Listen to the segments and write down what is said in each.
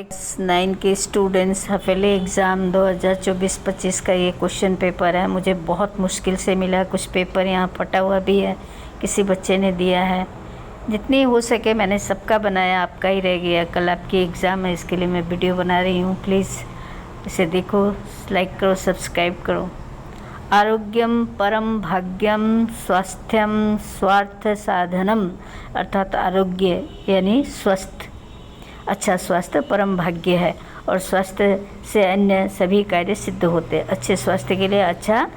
9 के students half-yearly exam 2024-25 का ये क्वेश्चन पेपर है। मुझे बहुत मुश्किल से मिला। कुछ पेपर यहाँ फटा हुआ भी है, किसी बच्चे ने दिया है। जितनी हो सके मैंने सबका बनाया, आपका ही रह गया। कल आपकी एग्ज़ाम है, इसके लिए मैं वीडियो बना रही हूँ। प्लीज़ इसे देखो, लाइक करो, सब्सक्राइब करो। आरोग्यम परम भाग्यम स्वास्थ्यम स्वार्थ साधनम, अर्थात आरोग्य यानी स्वस्थ, अच्छा स्वास्थ्य परम भाग्य है और स्वास्थ्य से अन्य सभी कार्य सिद्ध होते हैं। अच्छे स्वास्थ्य के लिए अच्छा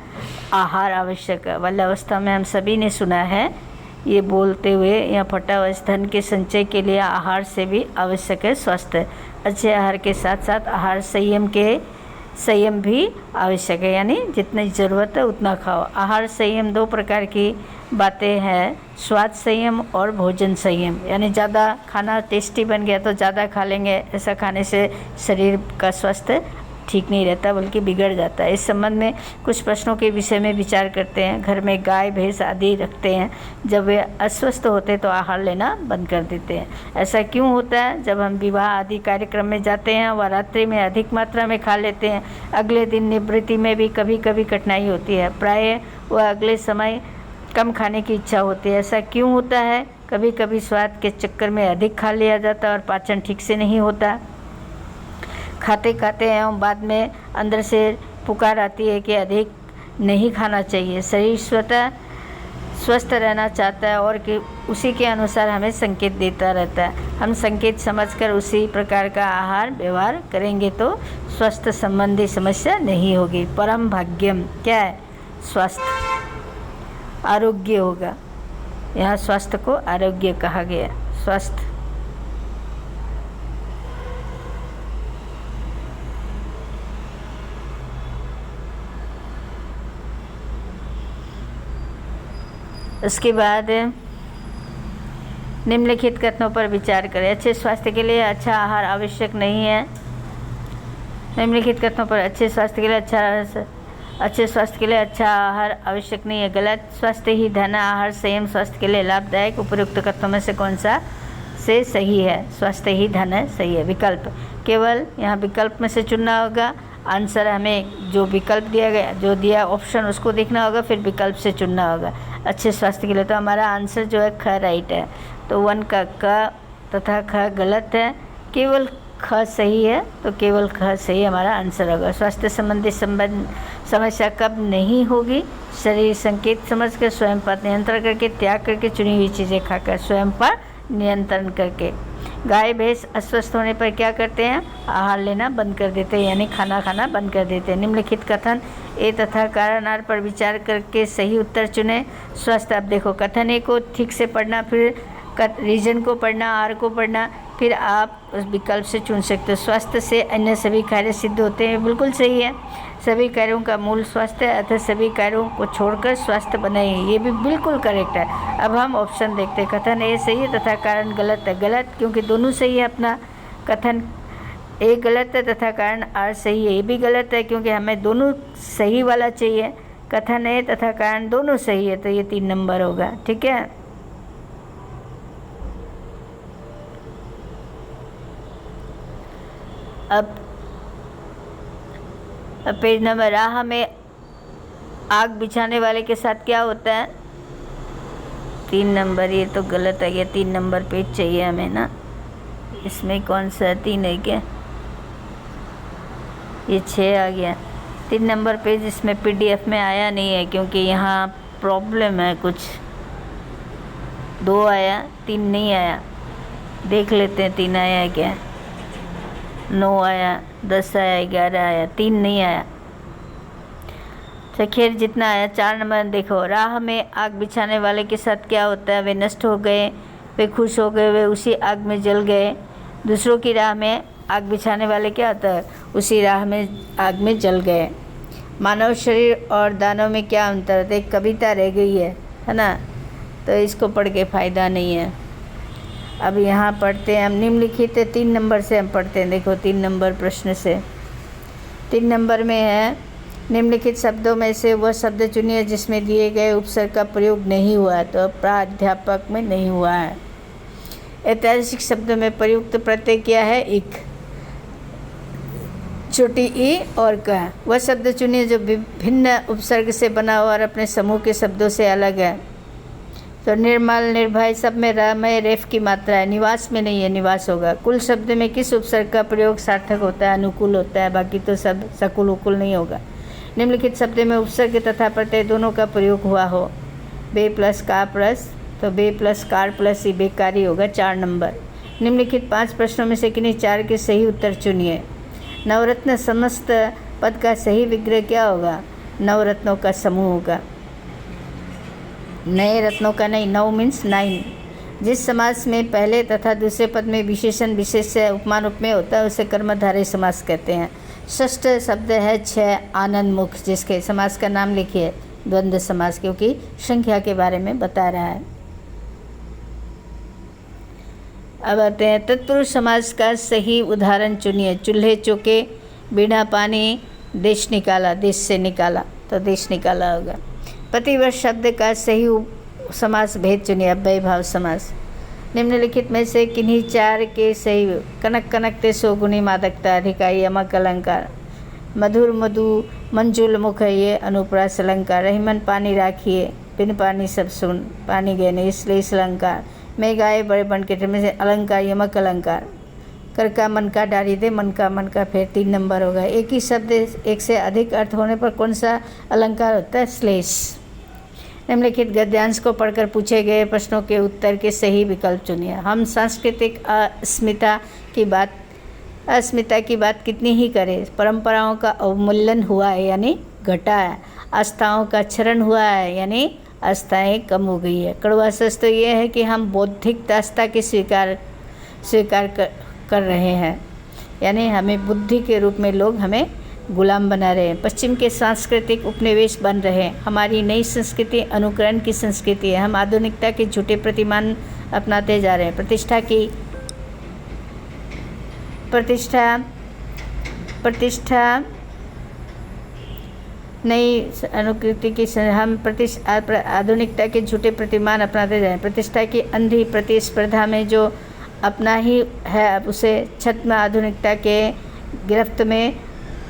आहार आवश्यक है। बाल्यावस्था में हम सभी ने सुना है ये बोलते हुए, या फटा हुआ धन के संचय के लिए आहार से भी आवश्यक है स्वास्थ्य। अच्छे आहार के साथ साथ आहार संयम भी आवश्यक है, यानी जितनी ज़रूरत है उतना खाओ। आहार संयम दो प्रकार की बातें हैं, स्वाद संयम और भोजन संयम। यानी ज़्यादा खाना टेस्टी बन गया तो ज़्यादा खा लेंगे, ऐसा खाने से शरीर का स्वास्थ्य ठीक नहीं रहता बल्कि बिगड़ जाता है। इस संबंध में कुछ प्रश्नों के विषय में विचार करते हैं। घर में गाय भैंस आदि रखते हैं, जब वे अस्वस्थ होते तो आहार लेना बंद कर देते हैं। ऐसा क्यों होता है? जब हम विवाह आदि कार्यक्रम में जाते हैं व रात्रि में अधिक मात्रा में खा लेते हैं, अगले दिन निवृत्ति में भी कभी कभी कठिनाई होती है। प्रायः वह अगले समय कम खाने की इच्छा होती है। ऐसा क्यों होता है? कभी कभी स्वाद के चक्कर में अधिक खा लिया जाता है और पाचन ठीक से नहीं होता। खाते खाते एवं बाद में अंदर से पुकार आती है कि अधिक नहीं खाना चाहिए। शरीर स्वतः स्वस्थ रहना चाहता है और कि उसी के अनुसार हमें संकेत देता रहता है। हम संकेत समझकर उसी प्रकार का आहार व्यवहार करेंगे तो स्वास्थ्य संबंधी समस्या नहीं होगी। परम भाग्यम क्या है? स्वास्थ्य, आरोग्य होगा। यहाँ स्वास्थ्य को आरोग्य कहा गया। स्वास्थ्य उसके बाद निम्नलिखित कथनों पर विचार करें। अच्छे स्वास्थ्य के लिए अच्छा आहार आवश्यक नहीं है। निम्नलिखित कथनों पर अच्छे स्वास्थ्य के लिए अच्छा आहार आवश्यक नहीं है। गलत। स्वास्थ्य ही धन, आहार संयम स्वास्थ्य के लिए लाभदायक। उपयुक्त कथनों में से कौन सा से सही है? स्वास्थ्य ही धन है, सही है। विकल्प, केवल यहाँ विकल्प में से चुनना होगा। आंसर हमें जो विकल्प दिया गया, जो दिया ऑप्शन, उसको देखना होगा, फिर विकल्प से चुनना होगा। अच्छे स्वास्थ्य के लिए तो हमारा आंसर जो है ख राइट है, तो 1 का क तथा ख गलत है। केवल ख सही है, तो केवल ख सही हमारा आंसर होगा। स्वास्थ्य संबंधी समस्या कब नहीं होगी? शरीर संकेत समझकर, स्वयं पर नियंत्रण करके, त्याग करके, चुनी हुई चीज़ें खाकर। स्वयं पर नियंत्रण करके। गाय भैंस अस्वस्थ होने पर क्या करते हैं? आहार लेना बंद कर देते हैं, यानी खाना खाना बंद कर देते हैं। निम्नलिखित कथन ए तथा कारण आर पर विचार करके सही उत्तर चुनें। स्वस्थ, अब देखो कथन ए को ठीक से पढ़ना, फिर रीजन को पढ़ना, आर को पढ़ना, फिर आप उस विकल्प से चुन सकते हो। स्वास्थ्य से अन्य सभी कार्य सिद्ध होते हैं, बिल्कुल सही है। सभी कार्यों का मूल स्वास्थ्य है, अतः सभी कार्यों को छोड़कर स्वास्थ्य बनाइए, ये भी बिल्कुल करेक्ट है। अब हम ऑप्शन देखते हैं। कथन ए सही है तथा कारण गलत है। गलत क्योंकि दोनों सही है। अपना कथन ए गलत है तथा कारण आर सही है, ये भी गलत है क्योंकि हमें दोनों सही वाला चाहिए। कथन ए तथा कारण दोनों सही है, तो ये 3 नंबर होगा। ठीक है। अब पेज नंबर, राह में आग बिछाने वाले के साथ क्या होता है? 3 नंबर, ये तो गलत है। ये 3 नंबर पेज चाहिए हमें ना। इसमें कौन सा 3 है क्या? ये 6 आ गया। 3 नंबर पेज इसमें PDF में आया नहीं है क्योंकि यहाँ प्रॉब्लम है कुछ। 2 आया, 3 नहीं आया। देख लेते हैं 3 आया क्या। 9 आया, 10 आया, 11 आया, 3 नहीं आया। तो खैर जितना आया। 4 नंबर देखो, राह में आग बिछाने वाले के साथ क्या होता है? वे नष्ट हो गए, वे खुश हो गए, वे उसी आग में जल गए। दूसरों की राह में आग बिछाने वाले क्या होता है? उसी राह में आग में जल गए। मानव शरीर और दानव में क्या अंतर है? एक कविता रह गई है ना, तो इसको पढ़ के फ़ायदा नहीं है। अब यहाँ पढ़ते हैं हम। निम्नलिखित 3 नंबर से हम पढ़ते हैं। देखो 3 नंबर प्रश्न से। 3 नंबर में है, निम्नलिखित शब्दों में से वह शब्द चुनिए जिसमें दिए गए उपसर्ग का प्रयोग नहीं हुआ है। तो प्राध्यापक में नहीं हुआ है। ऐतिहासिक शब्द में प्रयुक्त प्रत्यय क्या है? इक। छोटी ई और क। वह शब्द चुनिए जो विभिन्न उपसर्ग से बना हुआ और अपने समूह के शब्दों से अलग है। तो निर्मल, निर्भय सब में र में रेफ की मात्रा है, निवास में नहीं है, निवास होगा। कुल शब्द में किस उपसर्ग का प्रयोग सार्थक होता है, अनुकूल होता है, बाकी तो सब सकुल उकुल नहीं होगा। निम्नलिखित शब्द में उपसर्ग तथा प्रत्यय दोनों का प्रयोग हुआ हो। बे प्लस का प्लस, तो बे प्लस कार प्लस ई बेकारी होगा, 4 नंबर। निम्नलिखित 5 प्रश्नों में से किन्हीं 4 के सही उत्तर चुनिए। नवरत्न समस्त पद का सही विग्रह क्या होगा? नवरत्नों का समूह होगा, नए रत्नों का नहीं। 9 मीन्स 9। जिस समास में पहले तथा दूसरे पद में विशेषण विशेष उपमान उपमेय होता है उसे कर्मधारय समास कहते हैं। षष्ठ शब्द है 6 आनंदमुख, जिसके समास का नाम लिखिए, द्वंद्व समास, क्योंकि संख्या के बारे में बता रहा है। अब आते हैं तत्पुरुष समास का सही उदाहरण चुनिए। चूल्हे चौके, बिना पानी, देश निकाला, देश से निकाला, तो देश निकाला होगा। प्रतिवर्ष शब्द का सही समास भेद चुनिए, अव्यय भाव समास। निम्नलिखित में से किन्हीं 4 के सही? कनक कनकते सो गुणी मादकता, अधिकाई यमक अलंकार। मधुर मधु मंजुल मुख, ये अनुप्रास अलंकार। रहीमन पानी राखिए, बिन पानी सब सुन, पानी गए नहीं, इसलिए इस अलंकार। मैं गाय बड़े बन के में से अलंकार यमक अलंकार। कर का मन का डाली दे, मन का, फिर 3 नंबर होगा। एक ही शब्द एक से अधिक अर्थ होने पर कौन सा अलंकार होता है? श्लेष। निम्नलिखित गद्यांश को पढ़कर पूछे गए प्रश्नों के उत्तर के सही विकल्प चुनिए। हम सांस्कृतिक अस्मिता की बात कितनी ही करें, परंपराओं का अवमूल्यन हुआ है यानी घटा है, आस्थाओं का क्षरण हुआ है यानी आस्थाएं कम हो गई है। कड़वा सच तो ये है कि हम बौद्धिक दास्ता के स्वीकार कर रहे हैं, यानी हमें बुद्धि के रूप में लोग हमें गुलाम बना रहे हैं। पश्चिम के सांस्कृतिक उपनिवेश बन रहे हैं। हमारी नई संस्कृति अनुकरण की संस्कृति है। हम आधुनिकता के झूठे प्रतिमान अपनाते जा रहे हैं। प्रतिष्ठा नई अनुकृति की हम आधुनिकता के झूठे प्रतिमान अपनाते जा रहे हैं। प्रतिष्ठा की अंधी प्रतिस्पर्धा में जो अपना ही है अब उसे छद्म आधुनिकता के गिरफ्त में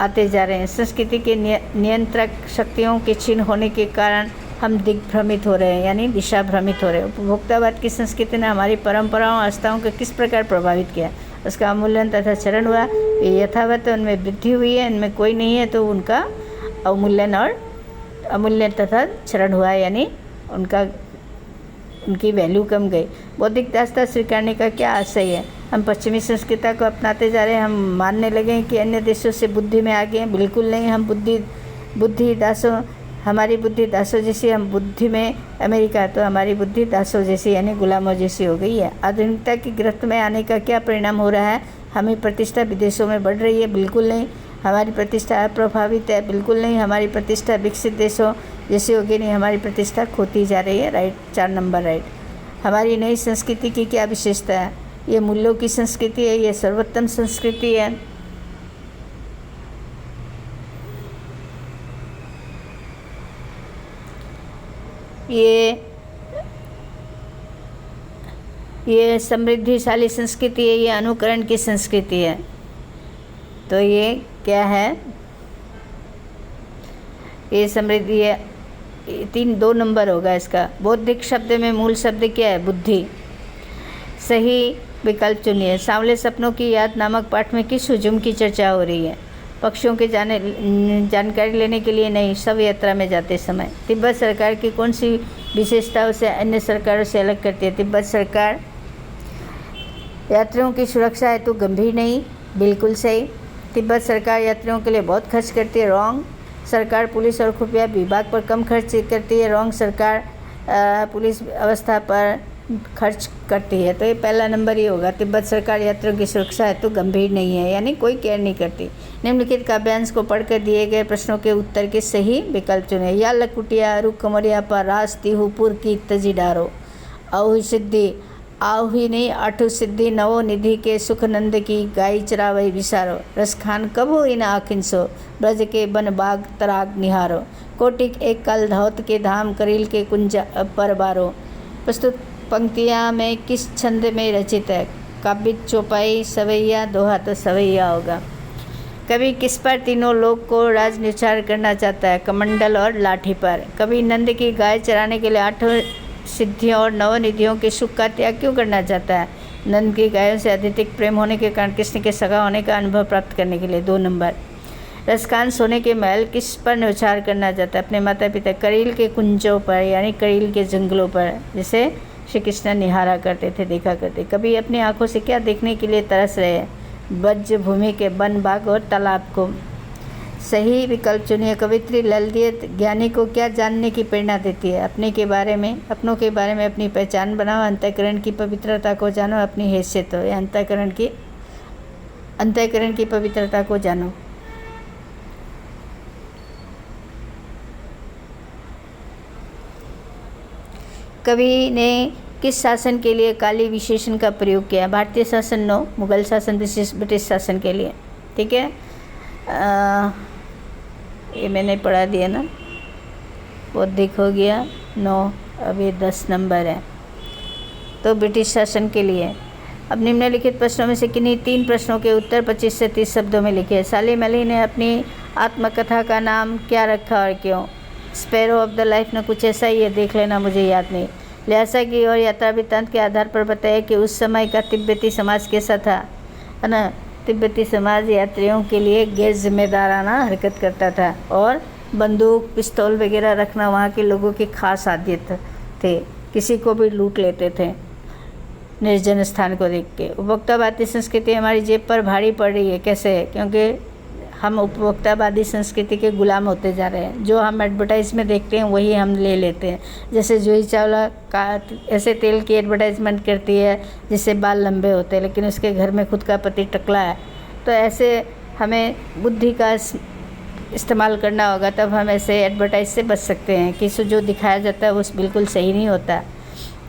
आते जा रहे हैं। संस्कृति के नियंत्रक शक्तियों के क्षीण होने के कारण हम दिग्भ्रमित हो रहे हैं, यानी दिशा भ्रमित हो रहे हैं। उपभोक्तावाद की संस्कृति ने हमारी परंपराओं आस्थाओं को किस प्रकार प्रभावित किया? उसका अवमूल्यन तथा क्षरण हुआ। ये यथावत उनमें वृद्धि हुई है, इनमें कोई नहीं है तो उनका अवमूल्यन तथा क्षरण हुआ, यानी उनकी वैल्यू कम गई। बौद्धिक दास्ता स्वीकारने का क्या आशय है? हम पश्चिमी संस्कृति को अपनाते जा रहे हैं। हम मानने लगे हैं कि अन्य देशों से बुद्धि में आगे हैं। बिल्कुल नहीं, हम बुद्धि दासों, हमारी बुद्धि दासों जैसी, हम बुद्धि में अमेरिका, तो हमारी बुद्धि दासों जैसी यानी गुलामों जैसी हो गई है। आधुनिकता की गिरफ्त में आने का क्या परिणाम हो रहा है? हमें प्रतिष्ठा विदेशों में बढ़ रही है। बिल्कुल नहीं, हमारी प्रतिष्ठा अप्रभावित है। बिल्कुल नहीं, हमारी प्रतिष्ठा विकसित देशों जैसी होगी नहीं, हमारी प्रतिष्ठा खोती जा रही है। Right, 4 number right. हमारी नई संस्कृति की क्या विशेषता है? ये मूल्यों की संस्कृति है, ये सर्वोत्तम संस्कृति है। ये समृद्धिशाली संस्कृति है, ये अनुकरण की संस्कृति है। तो ये क्या है? ये समृद्धि है, 2 नंबर होगा इसका। बौद्धिक शब्द में मूल शब्द क्या है? बुद्धि। सही विकल्प चुनिए। सांवले सपनों की याद नामक पाठ में किस हुजूम की चर्चा हो रही है? पक्षियों के जानकारी लेने के लिए नहीं, शव यात्रा में जाते समय। तिब्बत सरकार की कौन सी विशेषता उसे अन्य सरकारों से अलग करती है? तिब्बत सरकार यात्रियों की सुरक्षा हेतु गंभीर नहीं, बिल्कुल सही। तिब्बत सरकार यात्रियों के लिए बहुत खर्च करती है, रॉन्ग। सरकार पुलिस और खुफिया विभाग पर कम खर्च करती है, रॉन्ग। सरकार पुलिस अवस्था पर खर्च करती है, तो ये पहला नंबर ही होगा। तिब्बत सरकार यात्रियों की सुरक्षा हेतु गंभीर नहीं है, यानी कोई केयर नहीं करती। निम्नलिखित काव्यांश को पढ़कर दिए गए प्रश्नों के उत्तर के सही विकल्प चुने। या लकुटिया रुक कमरिया पर रास तिहुपुर की तजी डारो, आहु सिद्धि आहु नहीं आठु सिद्धि नवो निधि के सुखनंद की गाय चरावई विसारो, रसखान कब हो इन आखिन सो, ब्रज के बन बाग तराग निहारो, कोटिक एक कल धौत के धाम करील के कुंज पर बारो। प्रस्तुत पंक्तियाँ में किस छंद में रचित है? काव्य चौपाई, सवैया, दोहा, तो सवैया होगा। कभी किस पर तीनों लोग को राज निचार करना चाहता है? कमंडल और लाठी पर। कभी नंद की गाय चराने के लिए 8 सिद्धियों और 9 निधियों के सुख का त्याग क्यों करना चाहता है? नंद की गायों से अत्यधिक प्रेम होने के कारण कृष्ण के सगा होने का अनुभव प्राप्त करने के लिए। 2 नंबर। रसकान सोने के महल किस पर न्यौछावर करना चाहता है? अपने माता पिता। करील के कुंजों पर यानी करील के जंगलों पर, जिसे श्री कृष्ण निहारा करते थे, देखा करते। कभी अपनी आंखों से क्या देखने के लिए तरस रहे हैं? वज्र भूमि के वन बाग और तालाब को। सही विकल्प चुनिए। कवित्री ललित ज्ञानी को क्या जानने की प्रेरणा देती है? अपने के बारे में, अपनों के बारे में अपनी पहचान बनाओ, अंतःकरण की पवित्रता को जानो, अपनी हैसियत हो, या अंतःकरण की पवित्रता को जानो। कवि ने किस शासन के लिए काली विशेषण का प्रयोग किया? भारतीय शासन 9, मुगल शासन, ब्रिटिश शासन के लिए। ठीक है, ये मैंने पढ़ा दिया ना, बौद्धिक हो गया 9, अभी 10 नंबर है, तो ब्रिटिश शासन के लिए। अब निम्नलिखित प्रश्नों में से किन्हीं 3 प्रश्नों के उत्तर 25 से 30 शब्दों में लिखे। सालिम अली ने अपनी आत्मकथा का नाम क्या रखा और क्यों? स्पैरो ऑफ द लाइफ, न कुछ ऐसा ही है, देख लेना, मुझे याद नहीं। ल्हासा की और यात्रा वृत्तांत के आधार पर बताया कि उस समय का तिब्बती समाज कैसा था, है ना। तिब्बती समाज यात्रियों के लिए गैर जिम्मेदाराना हरकत करता था और बंदूक पिस्तौल वगैरह रखना वहाँ के लोगों की खास आदत थे। किसी को भी लूट लेते थे निर्जन स्थान को देख के। उपभोक्तावादी संस्कृति हमारी जेब पर भारी पड़ रही है। कैसे? क्योंकि हम उपभोक्तावादी संस्कृति के गुलाम होते जा रहे हैं। जो हम एडवर्टाइज में देखते हैं वही हम ले लेते हैं। जैसे जूही चावला का ऐसे तेल की एडवर्टाइजमेंट करती है जिससे बाल लंबे होते हैं, लेकिन उसके घर में खुद का पति टकला है। तो ऐसे हमें बुद्धि का इस्तेमाल करना होगा, तब हम ऐसे एडवर्टाइज से बच सकते हैं कि जो दिखाया जाता है वो बिल्कुल सही नहीं होता।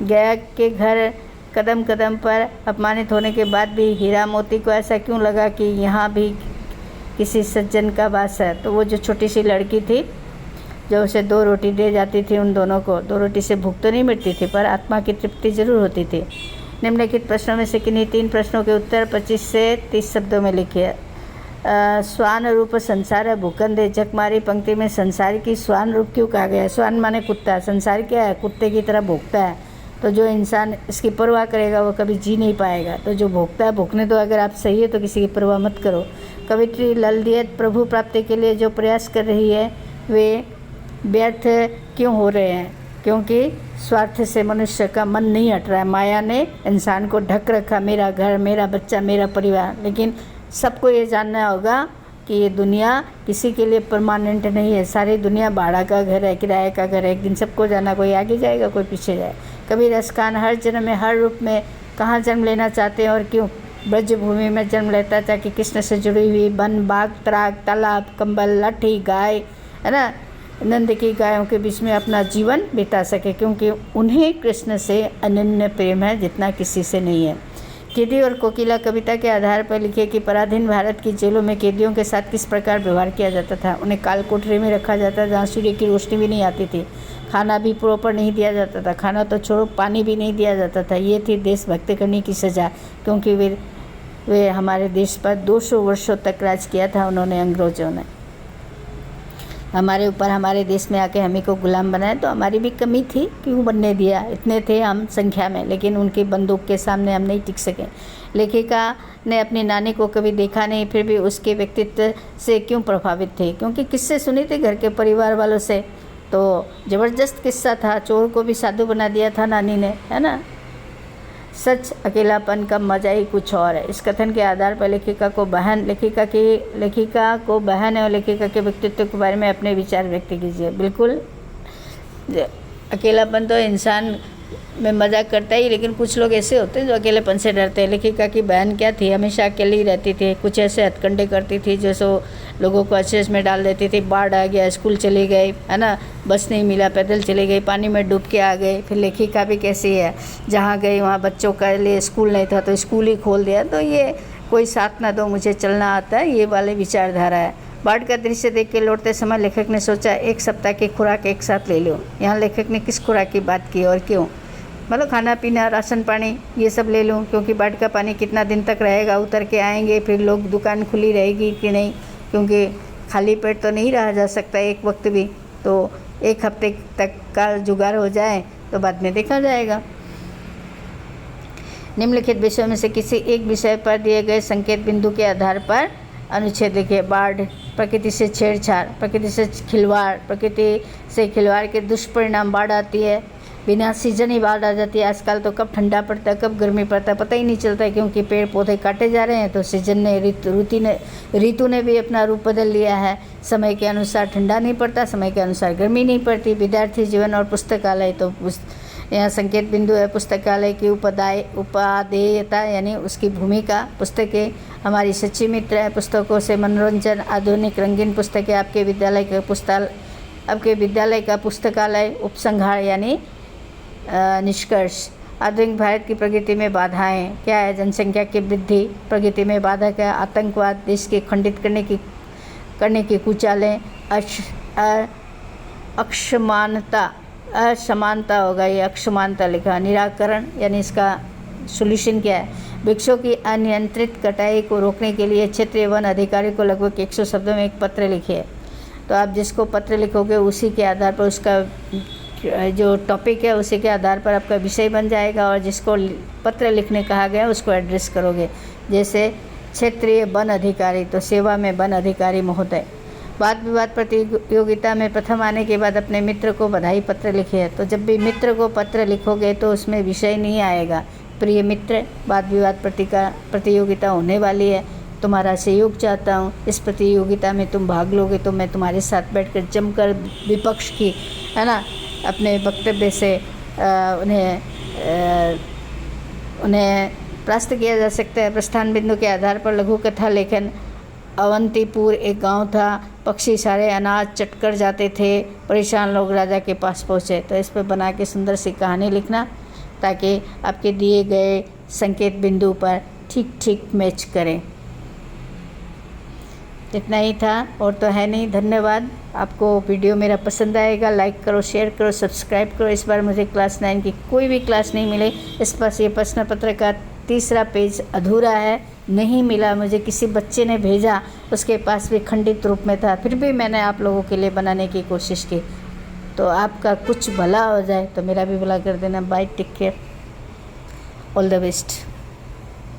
गया के घर कदम कदम पर अपमानित होने के बाद भी हीरा मोती को ऐसा क्यों लगा कि यहाँ भी किसी सज्जन का वास है? तो वो जो छोटी सी लड़की थी जो उसे 2 रोटी दे जाती थी, उन दोनों को 2 रोटी से भूख तो नहीं मिटती थी, पर आत्मा की तृप्ति जरूर होती थी। निम्नलिखित प्रश्नों में से किन्हीं 3 प्रश्नों के उत्तर 25 से 30 शब्दों में लिखिए। स्वान रूप संसार है, भूखंड है, जगमारी पंक्ति में संसार की स्वान रूप क्यों कहा गया है? स्वान माने कुत्ता, संसार क्या है? कुत्ते की तरह भूखता है। तो जो इंसान इसकी परवाह करेगा वो कभी जी नहीं पाएगा। तो जो भोगता है, भूखने दो, अगर आप सही है तो किसी की परवाह मत करो। कवित्री ललित प्रभु प्राप्ति के लिए जो प्रयास कर रही है वे व्यर्थ क्यों हो रहे हैं? क्योंकि स्वार्थ से मनुष्य का मन नहीं हट रहा है। माया ने इंसान को ढक रखा, मेरा घर, मेरा बच्चा, मेरा परिवार। लेकिन सबको ये जानना होगा कि ये दुनिया किसी के लिए परमानेंट नहीं है। सारी दुनिया भाड़ा का घर है, किराए का घर है। एक दिन सबको जाना, कोई आगे जाएगा, कोई पीछे जाए। कभी रसकान हर जन्म में, हर रूप में कहाँ जन्म लेना चाहते हैं और क्यों? ब्रज भूमि में जन्म लेता ताकि कृष्ण से जुड़ी हुई वन, बाग, तराग, तालाब, कंबल, लाठी, गाय, है ना, नंद की गायों के बीच में अपना जीवन बिता सके, क्योंकि उन्हें कृष्ण से अनन्य प्रेम है जितना किसी से नहीं है। केदी और कोकिला कविता के आधार पर लिखे कि पराधीन भारत की जेलों में कैदियों के साथ किस प्रकार व्यवहार किया जाता था। उन्हें काल कोठरी में रखा जाता, जहाँ सूर्य की रोशनी भी नहीं आती थी, खाना भी प्रॉपर नहीं दिया जाता था, खाना तो छोड़ो पानी भी नहीं दिया जाता था। ये थी देशभक्ति करने की सज़ा, क्योंकि वे हमारे देश पर 200 वर्षों तक राज किया था उन्होंने, अंग्रेजों ने। हमारे ऊपर, हमारे देश में आके हमें को गुलाम बनाया, तो हमारी भी कमी थी, क्यों बनने दिया? इतने थे हम संख्या में, लेकिन उनकी बंदूक के सामने हम नहीं टिक सके। लेखिका ने अपनी नानी को कभी देखा नहीं, फिर भी उसके व्यक्तित्व से क्यों प्रभावित थे? क्योंकि किस्से सुने थे घर के परिवार वालों से, तो ज़बरदस्त किस्सा था। चोर को भी साधु बना दिया था नानी ने, है ना। सच अकेलापन का मजा ही कुछ और है। इस कथन के आधार पर लेखिका को बहन और लेखिका के व्यक्तित्व के बारे में अपने विचार व्यक्त कीजिए। बिल्कुल, अकेलापन तो इंसान में मजाक करता ही, लेकिन कुछ लोग ऐसे होते हैं जो अकेलेपन से डरते हैं। लेखिका की बहन क्या थी? हमेशा अकेली रहती थी। कुछ ऐसे हथकंडे करती थी जैसे लोगों को अचेस में डाल देती थी। बाढ़ आ गया, स्कूल चली गई, है ना, बस नहीं मिला, पैदल चली गई, पानी में डूब के आ गई। फिर लेखिका भी कैसी है, जहाँ गई वहाँ बच्चों के लिए स्कूल नहीं था तो स्कूल ही खोल दिया। तो ये कोई साथ ना दो, मुझे चलना आता है, ये वाले विचारधारा है। बाढ़ का दृश्य देख के लौटते समय लेखक ने सोचा 1 सप्ताह की खुराक एक साथ ले लो। यहाँ लेखक ने किस खुराक की बात की और क्यों? मतलब खाना पीना, राशन पानी ये सब ले लूँ, क्योंकि बाढ़ का पानी कितना दिन तक रहेगा, उतर के आएंगे फिर लोग, दुकान खुली रहेगी कि नहीं, क्योंकि खाली पेट तो नहीं रहा जा सकता एक वक्त भी। तो एक हफ्ते तक का जुगाड़ हो जाए तो बाद में देखा जाएगा। निम्नलिखित विषयों में से किसी एक विषय पर दिए गए संकेत बिंदु के आधार पर अनुच्छेद लिखिए। बाढ़, प्रकृति से छेड़छाड़, प्रकृति से खिलवाड़, प्रकृति से खिलवाड़ के दुष्परिणाम, बाढ़ आती है, बिना सीजन ही बाढ़ आ जाती है। आजकल तो कब ठंडा पड़ता है कब गर्मी पड़ता है पता ही नहीं चलता है, क्योंकि पेड़ पौधे काटे जा रहे हैं। तो सीजन ने, ऋतु ने भी अपना रूप बदल लिया है। समय के अनुसार ठंडा नहीं पड़ता, समय के अनुसार गर्मी नहीं पड़ती। विद्यार्थी जीवन और पुस्तकालय, तो यहाँ संकेत बिंदु है पुस्तकालय की उपादेयता यानी उसकी भूमिका। पुस्तकें हमारी सच्ची मित्र है। पुस्तकों से मनोरंजन, आधुनिक रंगीन पुस्तकें, आपके विद्यालय का पुस्तकालय। उपसंहार यानी निष्कर्ष। आधुनिक भारत की प्रगति में बाधाएं क्या है? जनसंख्या की वृद्धि प्रगति में बाधक है। आतंकवाद, देश के खंडित करने की कुचालें, असमानता होगा, ये अक्षमानता लिखा। निराकरण यानी इसका सॉल्यूशन क्या है? वृक्षों की अनियंत्रित कटाई को रोकने के लिए क्षेत्रीय वन अधिकारी को लगभग 100 शब्दों में एक पत्र लिखिए। तो आप जिसको पत्र लिखोगे उसी के आधार पर उसका जो टॉपिक है उसी के आधार पर आपका विषय बन जाएगा, और जिसको पत्र लिखने कहा गया उसको एड्रेस करोगे। जैसे क्षेत्रीय वन अधिकारी, तो सेवा में वन अधिकारी महोदय। वाद विवाद प्रतियोगिता में प्रथम आने के बाद अपने मित्र को बधाई पत्र लिखिए। तो जब भी मित्र को पत्र लिखोगे तो उसमें विषय नहीं आएगा। प्रिय मित्र, वाद विवाद प्रतियोगिता होने वाली है, तुम्हारा सहयोग चाहता हूँ। इस प्रतियोगिता में तुम भाग लोगे तो मैं तुम्हारे साथ बैठकर जमकर विपक्ष की, है ना, अपने वक्तव्य से उन्हें परास्त किया जा सकता है। प्रस्थान बिंदु के आधार पर लघु कथा लेखन। अवंतीपुर एक गांव था, पक्षी सारे अनाज चटकर जाते थे, परेशान लोग राजा के पास पहुँचे। तो इस पर बना के सुंदर सी कहानी लिखना, ताकि आपके दिए गए संकेत बिंदु पर ठीक ठीक मैच करें। इतना ही था और तो है नहीं। धन्यवाद। आपको वीडियो मेरा पसंद आएगा, लाइक करो, शेयर करो, सब्सक्राइब करो। इस बार मुझे क्लास 9 की कोई भी क्लास नहीं मिली। इस पास ये प्रश्न पत्र का तीसरा पेज अधूरा है, नहीं मिला मुझे, किसी बच्चे ने भेजा, उसके पास भी खंडित रूप में था, फिर भी मैंने आप लोगों के लिए बनाने की कोशिश की। तो आपका कुछ भला हो जाए तो मेरा भी भला कर देना। Bye, take care, all the best.